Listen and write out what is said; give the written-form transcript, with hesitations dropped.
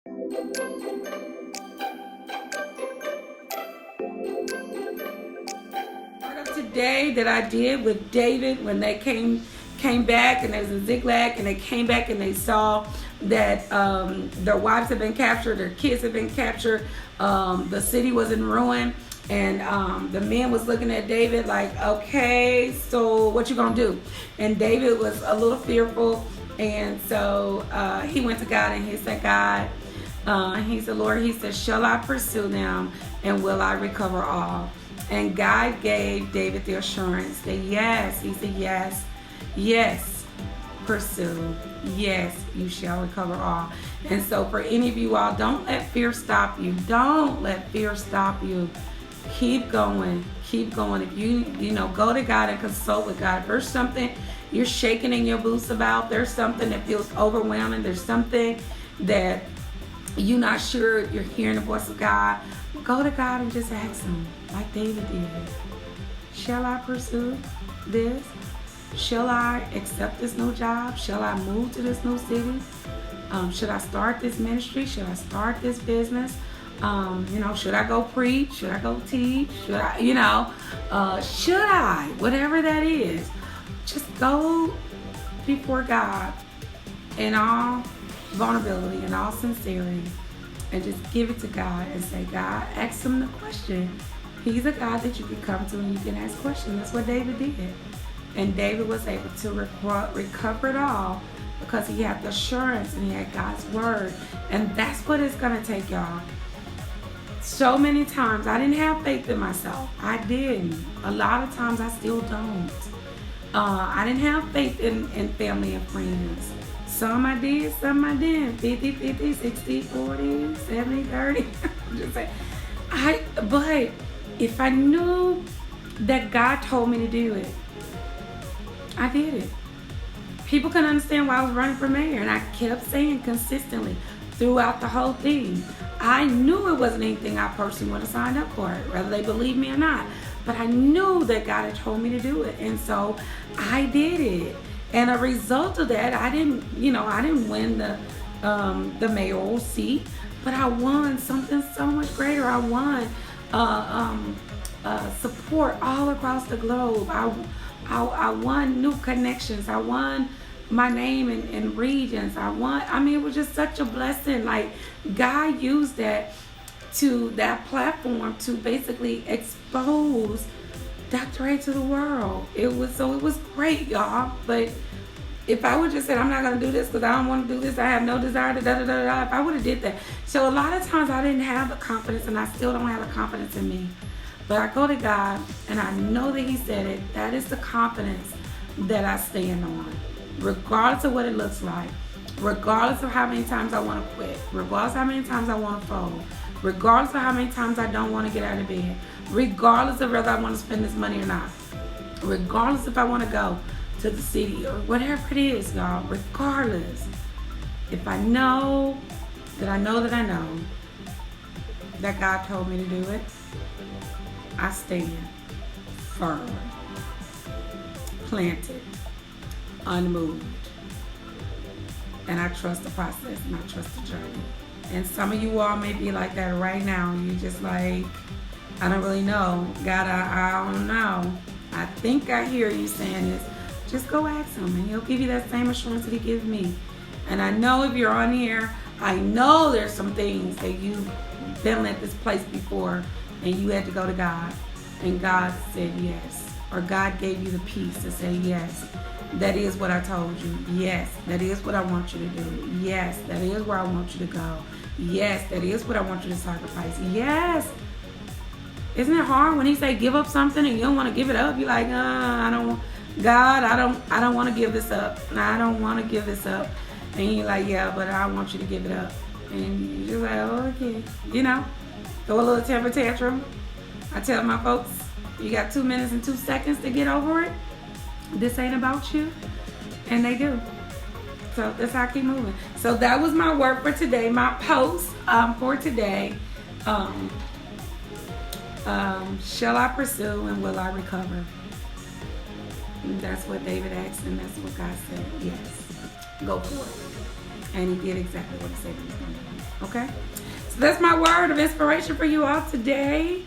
Part of today that I did with David when they came back, and there was a Ziklag, and they came back and they saw that their wives had been captured, their kids had been captured, the city was in ruin, and the men was looking at David like, okay, so what you gonna do? And David was a little fearful, and so he went to God and he said, God, he said, Lord, he said, shall I pursue them and will I recover all? And God gave David the assurance that yes, he said, yes, yes, pursue, yes, you shall recover all. And so for any of you all, don't let fear stop you. Don't let fear stop you. Keep going. Keep going. If you know, go to God and consult with God. If there's something you're shaking in your boots about, there's something that feels overwhelming, there's something that you're not sure you're hearing the voice of God, go to God and just ask him, like David did. Shall I pursue this? Shall I accept this new job? Shall I move to this new city? Should I start this ministry? Should I start this business? Should I go preach? Should I go teach? Should I, should I? Whatever that is, just go before God in all vulnerability and all sincerity, and just give it to God and say, God, ask him the question. He's a God that you can come to and you can ask questions. That's what David did. And David was able to recover it all because he had the assurance and he had God's word. And that's what it's going to take, y'all. So many times I didn't have faith in myself. I didn't. A lot of times I still don't. I didn't have faith in family and friends. Some I did, some I didn't. 50, 50, 60, 40, 70, 30. I'm just saying. But if I knew that God told me to do it, I did it. People couldn't understand why I was running for mayor, and I kept saying consistently throughout the whole thing. I knew it wasn't anything I personally would have signed up for, whether they believed me or not. But I knew that God had told me to do it, and so I did it. And a result of that, I didn't win the mayoral seat, but I won something so much greater. I won support all across the globe. I won new connections. I won my name in regions. It was just such a blessing. Like, God used that platform to basically expose Dr. A to the world. It was great, y'all. But if I would just said, I'm not going to do this because I don't want to do this, I have no desire to da-da-da-da, if I would have did that. So a lot of times I didn't have the confidence, and I still don't have the confidence in me. But I go to God, and I know that he said it. That is the confidence that I stand on, regardless of what it looks like, regardless of how many times I want to quit, regardless of how many times I want to fold, regardless of how many times I don't want to get out of bed, regardless of whether I want to spend this money or not, regardless if I want to go to the city or whatever it is, y'all, regardless. If I know that I know that I know that God told me to do it, I stand firm, planted, unmoved, and I trust the process and I trust the journey. And some of you all may be like that right now. You just like, I don't really know. God, I don't know. I think I hear you saying this. Just go ask him and he'll give you that same assurance that he gives me. And I know if you're on here, I know there's some things that you've been at this place before and you had to go to God and God said yes, or God gave you the peace to say yes, that is what I told you. Yes, that is what I want you to do. Yes, that is where I want you to go. Yes, that is what I want you to sacrifice. Yes. Isn't it hard when he say give up something and you don't want to give it up? You're like, I don't want to give this up. I don't want to give this up. And you're like, yeah, but I want you to give it up. And you're like, oh, okay. Throw a little temper tantrum. I tell my folks, you got 2 minutes and 2 seconds to get over it. This ain't about you. And they do. So that's how I keep moving. So that was my work for today. My post for today. Shall I pursue and will I recover? And that's what David asked, and that's what God said. Yes. Go for it. And he did exactly what he said he was going to do. Okay? So that's my word of inspiration for you all today.